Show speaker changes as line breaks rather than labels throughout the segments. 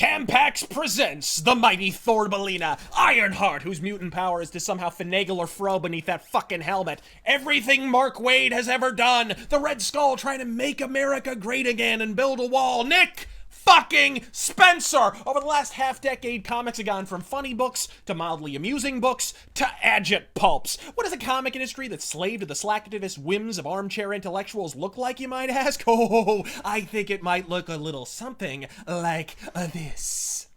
Tampax presents the mighty Thorbellina, Ironheart, whose mutant power is to somehow finagle or fro beneath that fucking helmet. Everything Mark Waid has ever done. The Red Skull trying to make America great again and build a wall. Nick fucking Spencer! Over the last half-decade, comics have gone from funny books to mildly amusing books to agit pulps. What does a comic industry that's slave to the slacktivist whims of armchair intellectuals look like, you might ask? Oh, I think it might look a little something like this.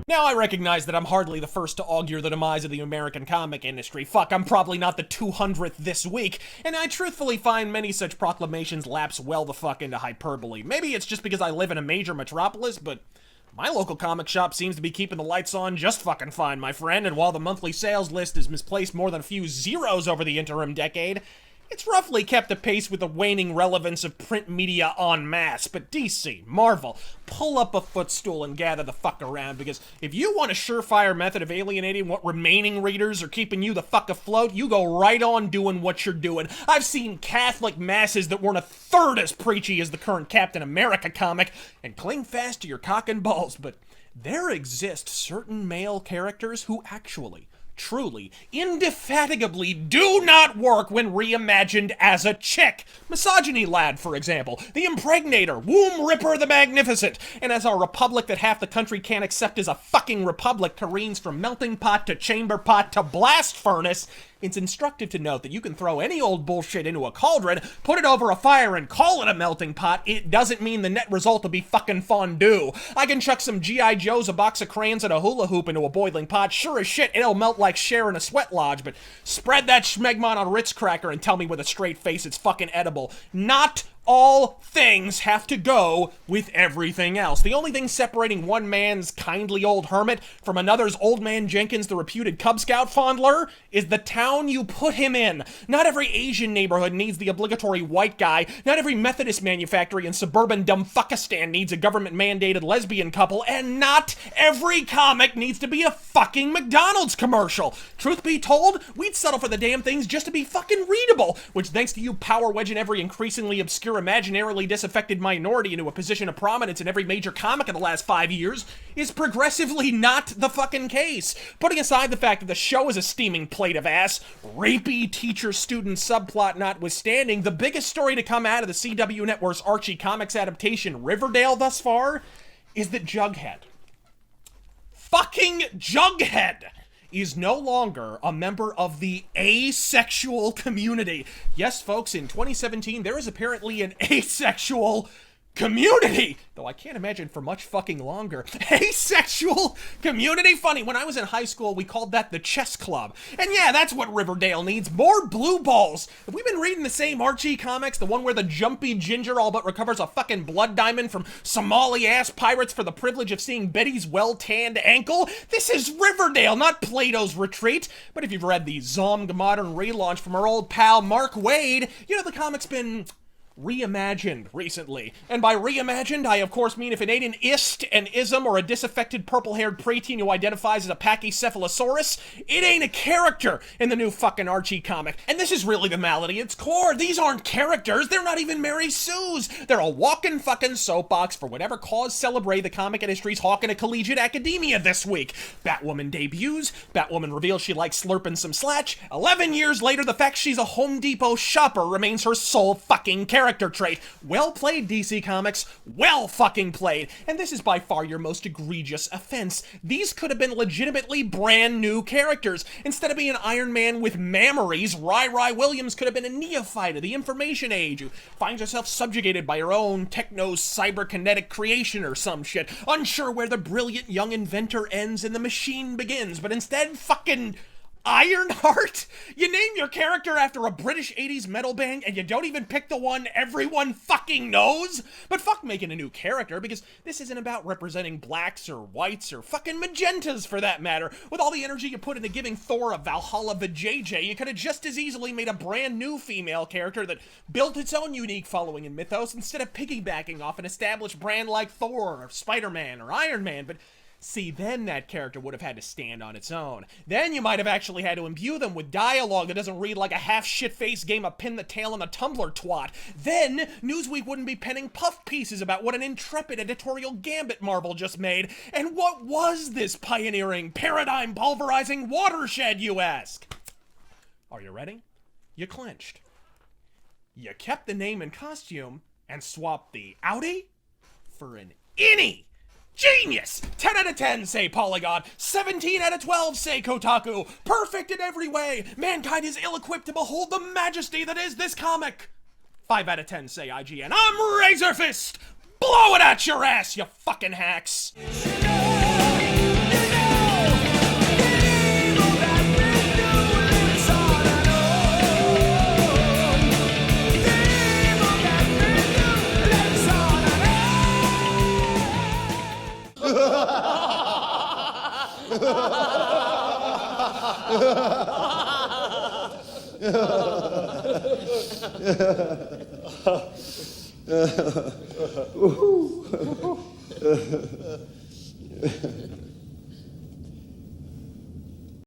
Now, I recognize that I'm hardly the first to augur the demise of the American comic industry. Fuck, I'm probably not the 200th this week, and I truthfully find many such proclamations lapse well the fuck into hyperbole. Maybe it's just because I live in a major metropolis, but my local comic shop seems to be keeping the lights on just fucking fine, my friend, and while the monthly sales list has misplaced more than a few zeros over the interim decade, it's roughly kept apace with the waning relevance of print media en masse. But DC, Marvel, pull up a footstool and gather the fuck around, because if you want a surefire method of alienating what remaining readers are keeping you the fuck afloat, you go right on doing what you're doing. I've seen Catholic masses that weren't a third as preachy as the current Captain America comic, and cling fast to your cock and balls, but there exist certain male characters who actually, truly, indefatigably do not work when reimagined as a chick. Misogyny Lad, for example. The Impregnator. Womb Ripper the Magnificent. And as our republic that half the country can't accept as a fucking republic careens from melting pot to chamber pot to blast furnace, it's instructive to note that you can throw any old bullshit into a cauldron, put it over a fire, and call it a melting pot. It doesn't mean the net result will be fucking fondue. I can chuck some G.I. Joes, a box of crayons, and a hula hoop into a boiling pot. Sure as shit, it'll melt like Cher in a sweat lodge, but spread that schmegma on a Ritz cracker and tell me with a straight face it's fucking edible. Not all things have to go with everything else. The only thing separating one man's kindly old hermit from another's old man Jenkins, the reputed Cub Scout fondler, is the town you put him in. Not every Asian neighborhood needs the obligatory white guy. Not every Methodist manufactory in suburban Dumbfuckistan needs a government-mandated lesbian couple. And not every comic needs to be a fucking McDonald's commercial. Truth be told, we'd settle for the damn things just to be fucking readable, which, thanks to you power wedging every increasingly obscure imaginarily disaffected minority into a position of prominence in every major comic in the last 5 years, is progressively not the fucking case. Putting aside the fact that the show is a steaming plate of ass, rapey teacher-student subplot notwithstanding, the biggest story to come out of the CW Network's Archie Comics adaptation Riverdale thus far is that fucking Jughead is no longer a member of the asexual community. Yes, folks, in 2017, there is apparently an asexual community, though I can't imagine for much fucking longer. Asexual community? Funny, when I was in high school, we called that the chess club. And yeah, that's what Riverdale needs. More blue balls. Have we been reading the same Archie comics? The one where the jumpy ginger all but recovers a fucking blood diamond from Somali-ass pirates for the privilege of seeing Betty's well-tanned ankle? This is Riverdale, not Plato's Retreat. But if you've read the Zomg modern relaunch from our old pal Mark Waid, you know the comic's been reimagined recently. And by reimagined, I of course mean if it ain't an ist, an ism, or a disaffected purple-haired preteen who identifies as a pachycephalosaurus, it ain't a character in the new fucking Archie comic. And this is really the malady at its core. These aren't characters. They're not even Mary Sue's. They're a walking fucking soapbox for whatever cause celebrate the comic industry's hawking a collegiate academia this week. Batwoman debuts. Batwoman reveals she likes slurping some slatch. 11 years later, the fact she's a Home Depot shopper remains her sole fucking character trait. Well played, DC Comics. Well fucking played. And this is by far your most egregious offense. These could have been legitimately brand new characters. Instead of being Iron Man with mammaries, Rai Williams could have been a neophyte of the information age who finds herself subjugated by her own techno-cyberkinetic creation or some shit, unsure where the brilliant young inventor ends and the machine begins, but instead fucking Ironheart? You name your character after a British 80s metal band and you don't even pick the one everyone fucking knows? But fuck making a new character, because this isn't about representing blacks or whites or fucking magentas for that matter. With all the energy you put into giving Thor a Valhalla vajayjay, you could have just as easily made a brand new female character that built its own unique following in mythos instead of piggybacking off an established brand like Thor or Spider-Man or Iron Man. But see, then that character would have had to stand on its own. Then you might have actually had to imbue them with dialogue that doesn't read like a half shit-faced game of pin the tail on the Tumblr twat. Then Newsweek wouldn't be penning puff pieces about what an intrepid editorial gambit Marvel just made. And what was this pioneering, paradigm pulverizing watershed, you ask? Are you ready? You clinched. You kept the name and costume and swapped the outie for an innie. Genius! 10 out of 10, say Polygon. 17 out of 12, say Kotaku. Perfect in every way. Mankind is ill-equipped to behold the majesty that is this comic. 5 out of 10, say IGN. I'm Razor Fist! Blow it at your ass, you fucking hacks!
Woohoo!